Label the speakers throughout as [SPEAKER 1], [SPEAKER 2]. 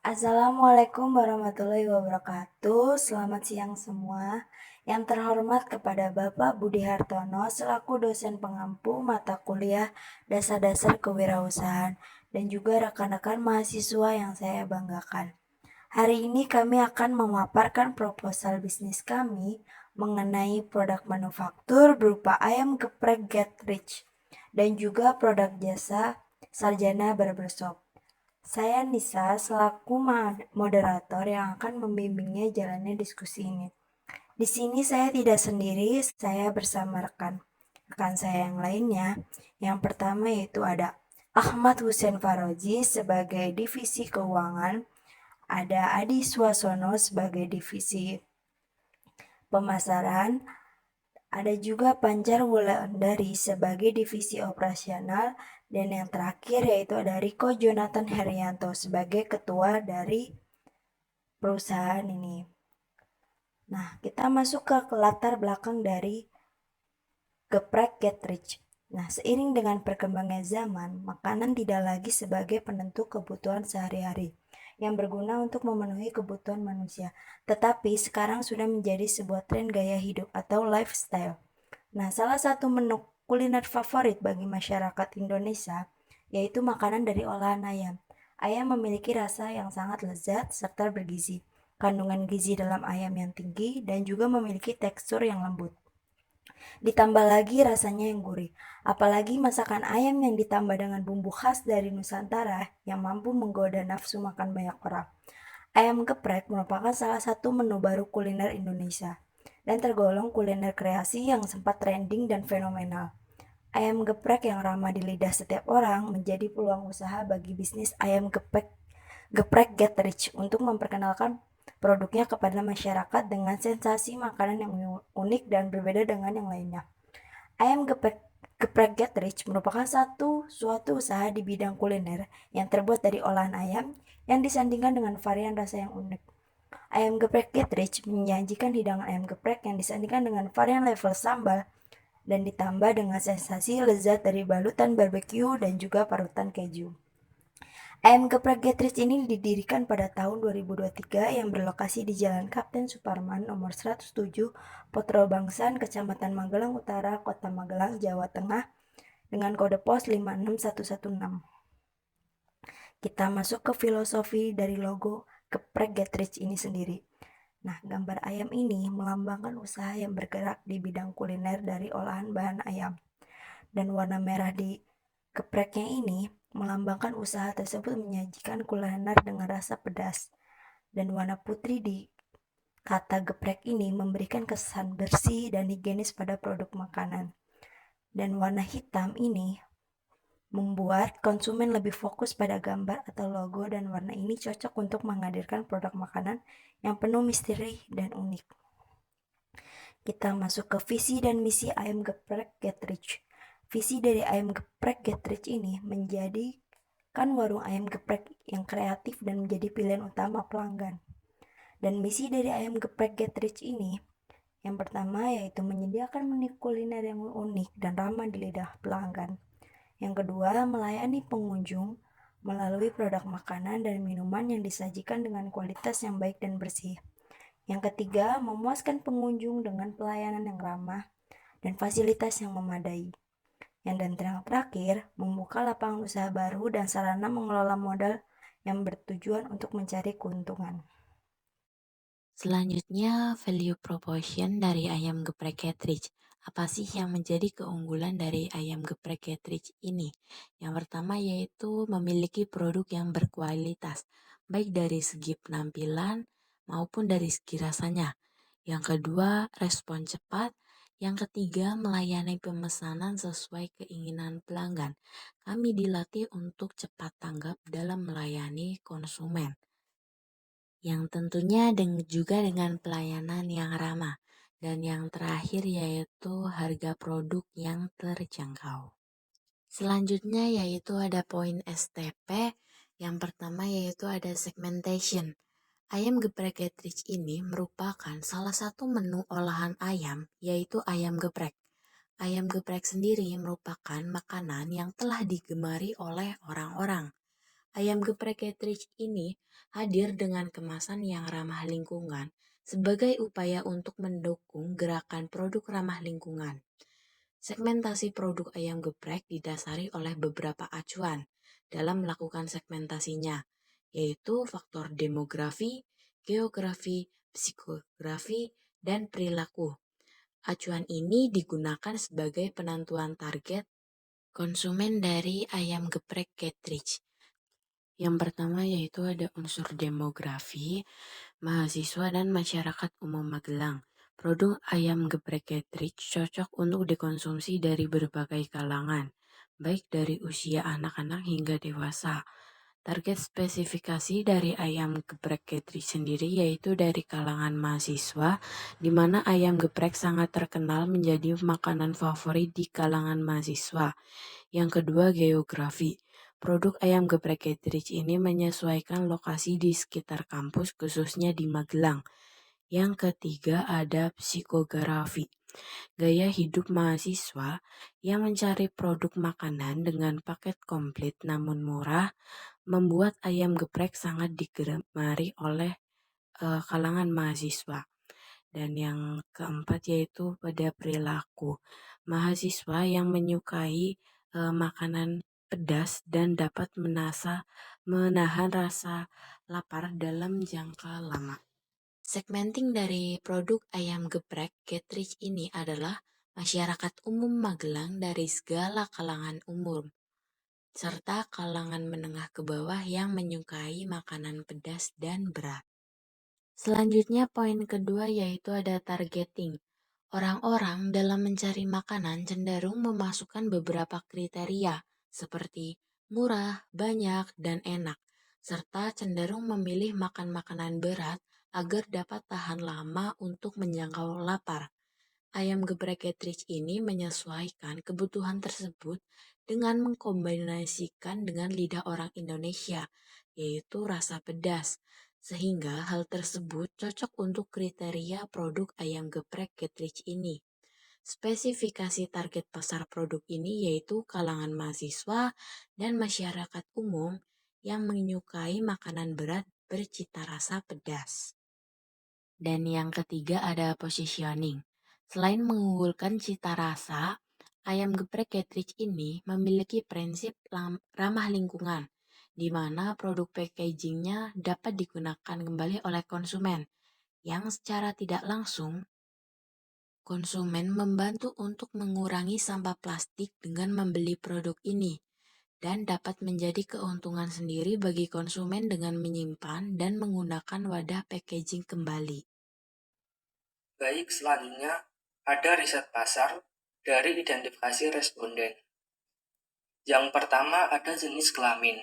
[SPEAKER 1] Assalamualaikum warahmatullahi wabarakatuh. Selamat siang semua. Yang terhormat kepada Bapak Budi Hartono selaku dosen pengampu mata kuliah Dasar-Dasar Kewirausahaan dan juga rekan-rekan mahasiswa yang saya banggakan. Hari ini kami akan memaparkan proposal bisnis kami mengenai produk manufaktur berupa ayam geprek Get Rich dan juga produk jasa Sarjana Barbershop. Saya Nisa selaku moderator yang akan membimbingnya jalannya diskusi ini. Di sini saya tidak sendiri, saya bersama rekan saya yang lainnya. Yang pertama yaitu ada Ahmad Hussein Faroji sebagai divisi keuangan, ada Adi Swasono sebagai divisi pemasaran, ada juga Pancar Wulandari sebagai divisi operasional, dan yang terakhir yaitu ada Riko Jonathan Herianto sebagai ketua dari perusahaan ini. Nah, kita masuk ke latar belakang dari geprek Get Rich. Nah, seiring dengan perkembangan zaman, makanan tidak lagi sebagai penentu kebutuhan sehari-hari yang berguna untuk memenuhi kebutuhan manusia, tetapi sekarang sudah menjadi sebuah tren gaya hidup atau lifestyle. Nah, salah satu menu kuliner favorit bagi masyarakat Indonesia yaitu makanan dari olahan ayam. Ayam memiliki rasa yang sangat lezat serta bergizi. Kandungan gizi dalam ayam yang tinggi dan juga memiliki tekstur yang lembut. Ditambah lagi rasanya yang gurih. Apalagi masakan ayam yang ditambah dengan bumbu khas dari Nusantara yang mampu menggoda nafsu makan banyak orang. Ayam geprek merupakan salah satu menu baru kuliner Indonesia dan tergolong kuliner kreasi yang sempat trending dan fenomenal. Ayam geprek yang ramah di lidah setiap orang menjadi peluang usaha bagi bisnis ayam geprek Get Rich untuk memperkenalkan produknya kepada masyarakat dengan sensasi makanan yang unik dan berbeda dengan yang lainnya. Ayam geprek Get Rich merupakan suatu usaha di bidang kuliner yang terbuat dari olahan ayam yang disandingkan dengan varian rasa yang unik. Ayam geprek Get Rich menyajikan hidangan ayam geprek yang disandingkan dengan varian level sambal dan ditambah dengan sensasi lezat dari balutan barbecue dan juga parutan keju. Ayam geprek Get Rich ini didirikan pada tahun 2023 yang berlokasi di Jalan Kapten Suparman nomor 107, Potro Bangsan, Kecamatan Magelang Utara, Kota Magelang, Jawa Tengah dengan kode pos 56116. Kita masuk ke filosofi dari logo geprek Get Rich ini sendiri. Nah, gambar ayam ini melambangkan usaha yang bergerak di bidang kuliner dari olahan bahan ayam. Dan warna merah di gepreknya ini melambangkan usaha tersebut menyajikan kuliner dengan rasa pedas. Dan warna putih di kata geprek ini memberikan kesan bersih dan higienis pada produk makanan. Dan warna hitam ini membuat konsumen lebih fokus pada gambar atau logo, dan warna ini cocok untuk menghadirkan produk makanan yang penuh misteri dan unik. Kita masuk ke visi dan misi ayam geprek Get Rich. Visi dari ayam geprek Get Rich ini menjadikan warung ayam geprek yang kreatif dan menjadi pilihan utama pelanggan. Dan misi dari ayam geprek Get Rich ini yang pertama yaitu menyediakan menu kuliner yang unik dan ramah di lidah pelanggan. Yang kedua, melayani pengunjung melalui produk makanan dan minuman yang disajikan dengan kualitas yang baik dan bersih. Yang ketiga, memuaskan pengunjung dengan pelayanan yang ramah dan fasilitas yang memadai. Dan terakhir, membuka lapangan usaha baru dan sarana mengelola modal yang bertujuan untuk mencari keuntungan.
[SPEAKER 2] Selanjutnya, value proposition dari ayam geprek Get Rich. Apa sih yang menjadi keunggulan dari ayam geprek Get Rich ini? Yang pertama yaitu memiliki produk yang berkualitas, baik dari segi penampilan maupun dari segi rasanya. Yang kedua, respon cepat. Yang ketiga, melayani pemesanan sesuai keinginan pelanggan. Kami dilatih untuk cepat tanggap dalam melayani konsumen, yang tentunya juga dengan pelayanan yang ramah. Dan yang terakhir yaitu harga produk yang terjangkau. Selanjutnya yaitu ada poin STP. Yang pertama yaitu ada segmentation. Ayam geprek Get Rich ini merupakan salah satu menu olahan ayam, yaitu ayam geprek. Ayam geprek sendiri merupakan makanan yang telah digemari oleh orang-orang. Ayam geprek Catridge ini hadir dengan kemasan yang ramah lingkungan sebagai upaya untuk mendukung gerakan produk ramah lingkungan. Segmentasi produk ayam geprek didasari oleh beberapa acuan dalam melakukan segmentasinya, yaitu faktor demografi, geografi, psikografi, dan perilaku. Acuan ini digunakan sebagai penentuan target konsumen dari ayam geprek Catridge. Yang pertama yaitu ada unsur demografi, mahasiswa dan masyarakat umum Magelang. Produk ayam geprek Catridge cocok untuk dikonsumsi dari berbagai kalangan, baik dari usia anak-anak hingga dewasa. Target spesifikasi dari ayam geprek Catridge sendiri yaitu dari kalangan mahasiswa, di mana ayam geprek sangat terkenal menjadi makanan favorit di kalangan mahasiswa. Yang kedua, geografi. Produk ayam geprek Catridge ini menyesuaikan lokasi di sekitar kampus, khususnya di Magelang. Yang ketiga, ada psikografi. Gaya hidup mahasiswa yang mencari produk makanan dengan paket komplit namun murah membuat ayam geprek sangat digemari oleh kalangan mahasiswa. Dan yang keempat yaitu pada perilaku. Mahasiswa yang menyukai makanan pedas dan dapat menahan rasa lapar dalam jangka lama. Segmenting dari produk ayam geprek Catridge ini adalah masyarakat umum Magelang dari segala kalangan umur, serta kalangan menengah ke bawah yang menyukai makanan pedas dan berat. Selanjutnya poin kedua yaitu ada targeting. Orang-orang dalam mencari makanan cenderung memasukkan beberapa kriteria seperti murah, banyak, dan enak, serta cenderung memilih makan makanan berat agar dapat tahan lama untuk menjangkau lapar. Ayam geprek Catridge ini menyesuaikan kebutuhan tersebut dengan mengkombinasikan dengan lidah orang Indonesia, yaitu rasa pedas, sehingga hal tersebut cocok untuk kriteria produk ayam geprek Catridge ini. Spesifikasi target pasar produk ini yaitu kalangan mahasiswa dan masyarakat umum yang menyukai makanan berat bercita rasa pedas. Dan yang ketiga ada positioning. Selain mengunggulkan cita rasa, ayam geprek Catridge ini memiliki prinsip ramah lingkungan, di mana produk packagingnya dapat digunakan kembali oleh konsumen, yang secara tidak langsung konsumen membantu untuk mengurangi sampah plastik dengan membeli produk ini dan dapat menjadi keuntungan sendiri bagi konsumen dengan menyimpan dan menggunakan wadah packaging kembali.
[SPEAKER 3] Baik, selanjutnya ada riset pasar dari identifikasi responden. Yang pertama ada jenis kelamin.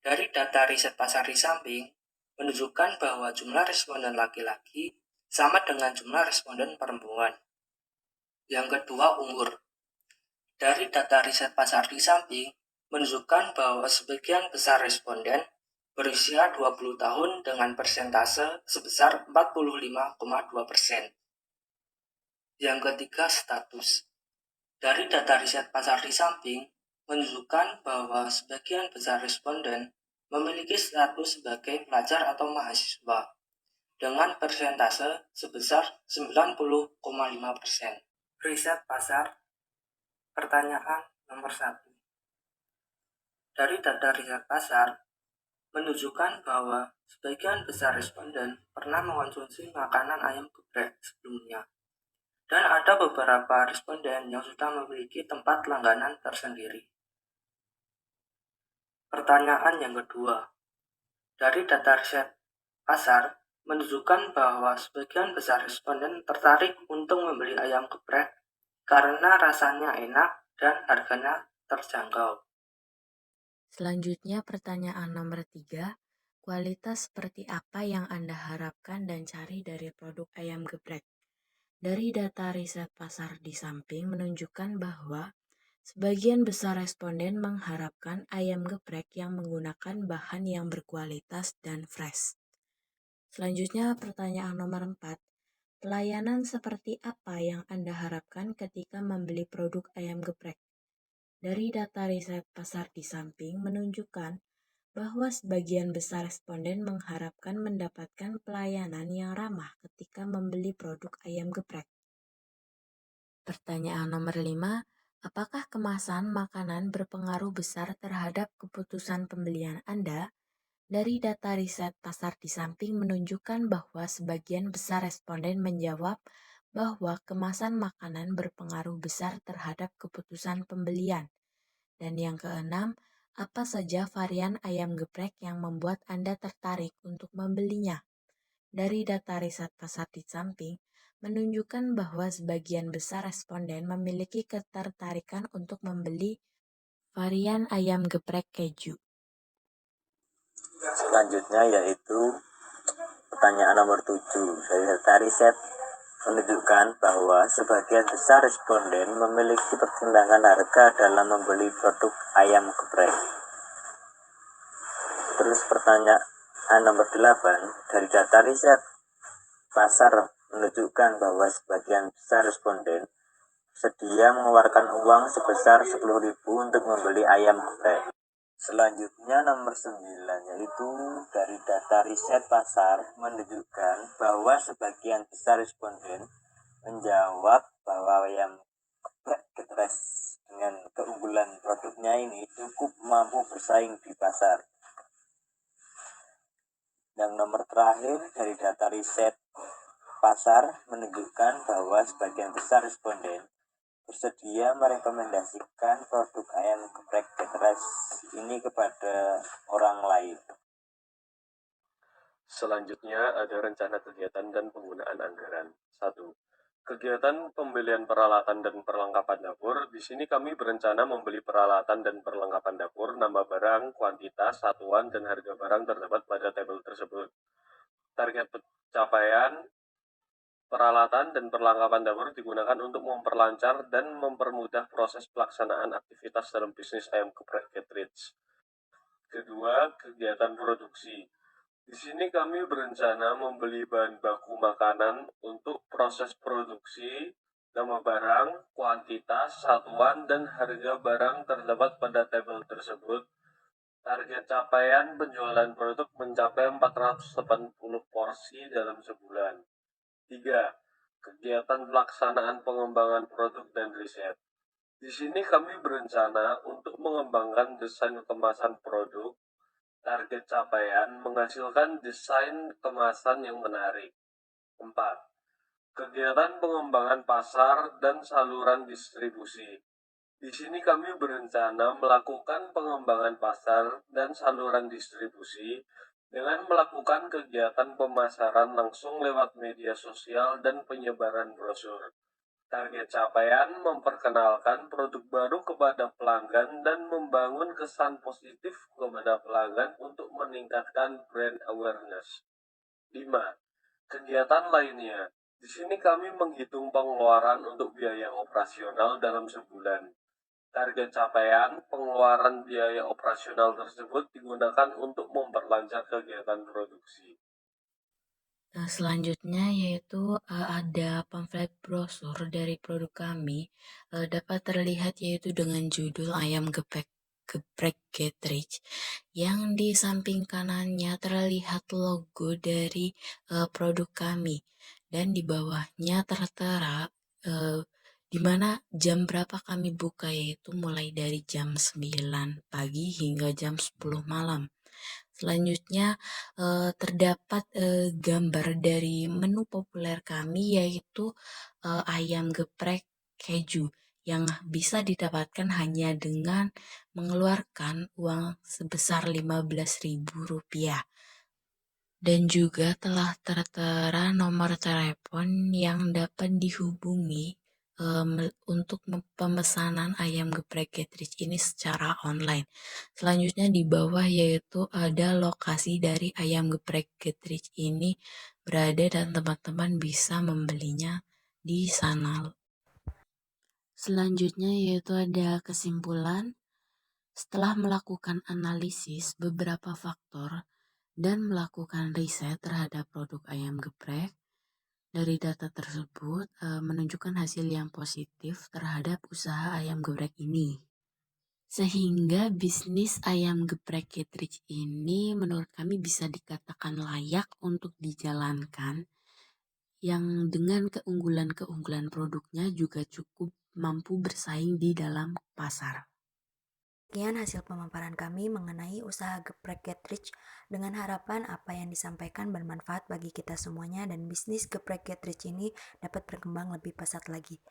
[SPEAKER 3] Dari data riset pasar di samping, menunjukkan bahwa jumlah responden laki-laki sama dengan jumlah responden perempuan. Yang kedua, umur. Dari data riset pasar di samping, menunjukkan bahwa sebagian besar responden berusia 20 tahun dengan persentase sebesar 45,2%. Yang ketiga, status. Dari data riset pasar di samping, menunjukkan bahwa sebagian besar responden memiliki status sebagai pelajar atau mahasiswa dengan persentase sebesar 90,5%. Riset pasar. Pertanyaan nomor 1. Dari data riset pasar, menunjukkan bahwa sebagian besar responden pernah mengonsumsi makanan ayam geprek sebelumnya. Dan ada beberapa responden yang sudah memiliki tempat langganan tersendiri. Pertanyaan yang kedua. Dari data riset pasar, menunjukkan bahwa sebagian besar responden tertarik untuk membeli ayam geprek karena rasanya enak dan harganya terjangkau.
[SPEAKER 2] Selanjutnya pertanyaan nomor 3, kualitas seperti apa yang Anda harapkan dan cari dari produk ayam geprek? Dari data riset pasar di samping menunjukkan bahwa sebagian besar responden mengharapkan ayam geprek yang menggunakan bahan yang berkualitas dan fresh. Selanjutnya pertanyaan nomor 4, pelayanan seperti apa yang Anda harapkan ketika membeli produk ayam geprek? Dari data riset pasar di samping menunjukkan bahwa sebagian besar responden mengharapkan mendapatkan pelayanan yang ramah ketika membeli produk ayam geprek. Pertanyaan nomor 5, apakah kemasan makanan berpengaruh besar terhadap keputusan pembelian Anda? Dari data riset pasar di samping menunjukkan bahwa sebagian besar responden menjawab bahwa kemasan makanan berpengaruh besar terhadap keputusan pembelian. Dan yang keenam, apa saja varian ayam geprek yang membuat Anda tertarik untuk membelinya? Dari data riset pasar di samping, menunjukkan bahwa sebagian besar responden memiliki ketertarikan untuk membeli varian ayam geprek keju.
[SPEAKER 4] Selanjutnya yaitu pertanyaan nomor 7. Dari data riset menunjukkan bahwa sebagian besar responden memiliki pertimbangan harga dalam membeli produk ayam geprek. Terus pertanyaan nomor 8, dari data riset pasar menunjukkan bahwa sebagian besar responden sedia mengeluarkan uang sebesar 10.000 untuk membeli ayam geprek. Selanjutnya nomor 9, yaitu dari data riset pasar menunjukkan bahwa sebagian besar responden menjawab bahwa ayam geprek getres dengan keunggulan produknya ini cukup mampu bersaing di pasar. Yang nomor terakhir dari data riset pasar menunjukkan bahwa sebagian besar responden bersedia merekomendasikan produk ayam geprek getres ini kepada orang lain.
[SPEAKER 5] Selanjutnya ada rencana kegiatan dan penggunaan anggaran. 1. Kegiatan pembelian peralatan dan perlengkapan dapur. Di sini kami berencana membeli peralatan dan perlengkapan dapur, nama barang, kuantitas, satuan, dan harga barang terdapat pada tabel tersebut. Target pencapaian peralatan dan perlengkapan dapur digunakan untuk memperlancar dan mempermudah proses pelaksanaan aktivitas dalam bisnis ayam geprek Getrich. Kedua, kegiatan produksi. Di sini kami berencana membeli bahan baku makanan untuk proses produksi, nama barang, kuantitas, satuan, dan harga barang terdapat pada tabel tersebut. Target capaian penjualan produk mencapai 480 porsi dalam sebulan. 3. Kegiatan pelaksanaan pengembangan produk dan riset. Di sini kami berencana untuk mengembangkan desain kemasan produk. Target capaian menghasilkan desain kemasan yang menarik. 4. Kegiatan pengembangan pasar dan saluran distribusi. Di sini kami berencana melakukan pengembangan pasar dan saluran distribusi dengan melakukan kegiatan pemasaran langsung lewat media sosial dan penyebaran brosur. Target capaian memperkenalkan produk baru kepada pelanggan dan membangun kesan positif kepada pelanggan untuk meningkatkan brand awareness. 5. Kegiatan lainnya. Di sini kami menghitung pengeluaran untuk biaya operasional dalam sebulan. Target capaian pengeluaran biaya operasional tersebut digunakan untuk memperlancar kegiatan produksi.
[SPEAKER 2] Selanjutnya yaitu ada pamflet brosur dari produk kami, dapat terlihat yaitu dengan judul ayam geprek Getrich, yang di samping kanannya terlihat logo dari produk kami, dan di bawahnya tertera di mana jam berapa kami buka, yaitu mulai dari jam 9 pagi hingga jam 10 malam. Selanjutnya terdapat gambar dari menu populer kami, yaitu ayam geprek keju yang bisa didapatkan hanya dengan mengeluarkan uang sebesar Rp15.000. Dan juga telah tertera nomor telepon yang dapat dihubungi untuk pemesanan ayam geprek Getrich ini secara online. Selanjutnya di bawah yaitu ada lokasi dari ayam geprek Getrich ini berada dan teman-teman bisa membelinya di sana. Selanjutnya yaitu ada kesimpulan. Setelah melakukan analisis beberapa faktor dan melakukan riset terhadap produk ayam geprek, dari data tersebut menunjukkan hasil yang positif terhadap usaha ayam geprek ini. Sehingga bisnis ayam geprek Catridge ini menurut kami bisa dikatakan layak untuk dijalankan, yang dengan keunggulan-keunggulan produknya juga cukup mampu bersaing di dalam pasar.
[SPEAKER 1] Sekian hasil pemaparan kami mengenai usaha geprek Catridge dengan harapan apa yang disampaikan bermanfaat bagi kita semuanya dan bisnis geprek Catridge ini dapat berkembang lebih pesat lagi.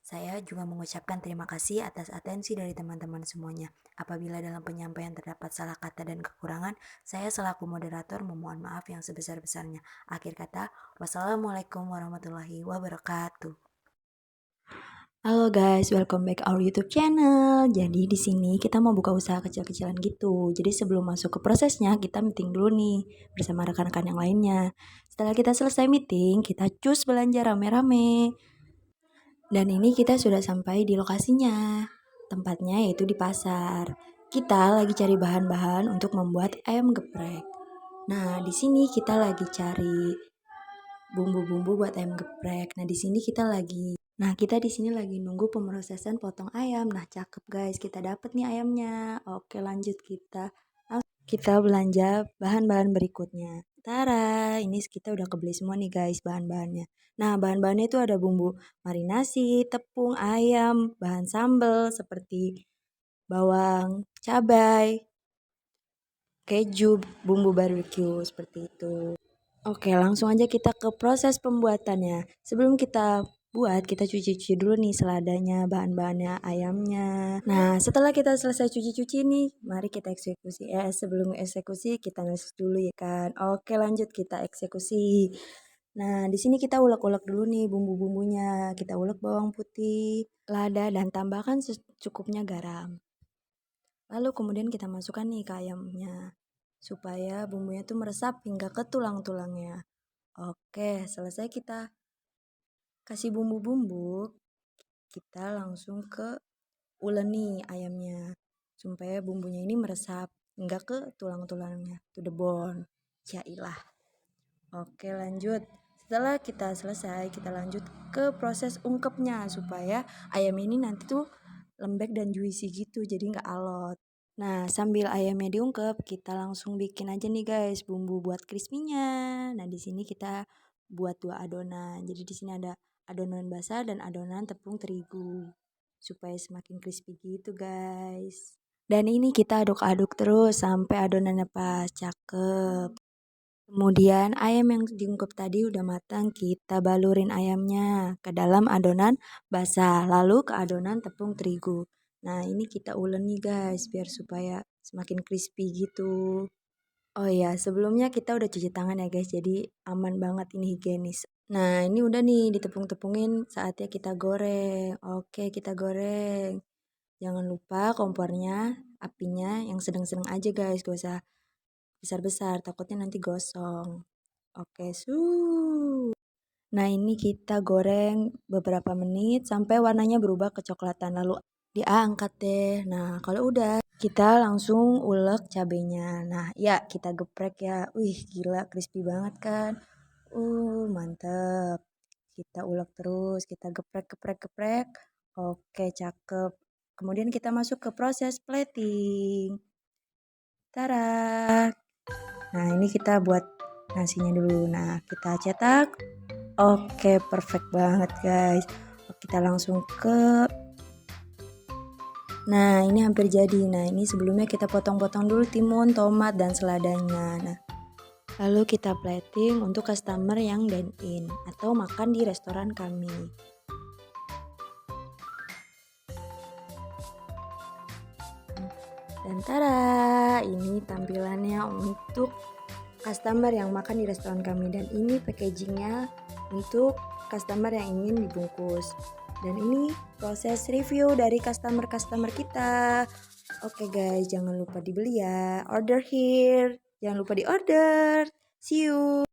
[SPEAKER 1] Saya juga mengucapkan terima kasih atas atensi dari teman-teman semuanya. Apabila dalam penyampaian terdapat salah kata dan kekurangan, saya selaku moderator memohon maaf yang sebesar-besarnya. Akhir kata, wassalamualaikum warahmatullahi wabarakatuh. Halo guys, welcome back our YouTube channel. Jadi di sini kita mau buka usaha kecil-kecilan gitu. Jadi sebelum masuk ke prosesnya, kita meeting dulu nih bersama rekan-rekan yang lainnya. Setelah kita selesai meeting, kita cus belanja rame-rame. Dan ini kita sudah sampai di lokasinya. Tempatnya yaitu di pasar. Kita lagi cari bahan-bahan untuk membuat ayam geprek. Nah, di sini kita lagi cari bumbu-bumbu buat ayam geprek. Nah, di sini kita di sini lagi nunggu pemrosesan potong ayam. Nah, cakep guys, kita dapet nih ayamnya. Oke, lanjut kita belanja bahan-bahan berikutnya. Tara, ini kita udah kebeli semua nih guys bahan-bahannya. Nah, bahan-bahannya itu ada bumbu marinasi, tepung, ayam, bahan sambal seperti bawang, cabai, keju, bumbu barbeque seperti itu. Oke, langsung aja kita ke proses pembuatannya. Sebelum kita buat, kita cuci-cuci dulu nih seladanya, bahan-bahannya, ayamnya. Nah, setelah kita selesai cuci-cuci nih, mari kita eksekusi. Sebelum eksekusi, kita nulis dulu ya kan. Oke, lanjut kita eksekusi. Nah, di sini kita ulek-ulek dulu nih bumbu-bumbunya. Kita ulek bawang putih, lada, dan tambahkan secukupnya garam. Lalu kemudian kita masukkan nih ke ayamnya, supaya bumbunya tuh meresap hingga ke tulang-tulangnya. Oke, selesai kita kasih bumbu-bumbu, kita langsung ke ulen nih ayamnya, supaya bumbunya ini meresap hingga ke tulang-tulangnya, to the bone. Yailah. Oke, lanjut. Setelah kita selesai, kita lanjut ke proses ungkepnya supaya ayam ini nanti tuh lembek dan juicy gitu, jadi nggak alot. Nah, sambil ayamnya diungkep, kita langsung bikin aja nih guys bumbu buat crispy-nya. Nah, di sini kita buat 2 adonan. Jadi di sini ada adonan basah dan adonan tepung terigu supaya semakin crispy gitu guys. Dan ini kita aduk-aduk terus sampai adonannya pas, cakep. Kemudian ayam yang diungkep tadi udah matang, kita balurin ayamnya ke dalam adonan basah, lalu ke adonan tepung terigu. Nah, ini kita ulen nih guys, biar supaya semakin crispy gitu. Oh iya, sebelumnya kita udah cuci tangan ya guys, jadi aman banget ini higienis. Nah, ini udah nih ditepung-tepungin, saatnya kita goreng. Oke, kita goreng. Jangan lupa kompornya, apinya yang sedang-sedang aja guys, gak usah besar-besar, takutnya nanti gosong. Oke, Nah, ini kita goreng beberapa menit sampai warnanya berubah kecoklatan, lalu diangkat deh. Nah, kalau udah, kita langsung ulek cabenya. Nah, ya kita geprek ya. Wih, gila, crispy banget kan. Mantep. Kita ulek terus, kita geprek. Oke, cakep. Kemudian kita masuk ke proses plating. Tara. Nah, ini kita buat nasinya dulu. Nah, kita cetak. Oke, perfect banget guys. Kita langsung ke Nah, ini hampir jadi. Nah, ini sebelumnya kita potong-potong dulu timun, tomat, dan seladanya. Nah, lalu kita plating untuk customer yang dine in atau makan di restoran kami. Dan tara, ini tampilannya untuk customer yang makan di restoran kami. Dan ini packagingnya untuk customer yang ingin dibungkus. Dan ini proses review dari customer-customer kita. Oke guys, jangan lupa dibeli ya. Order here. Jangan lupa di order. See you.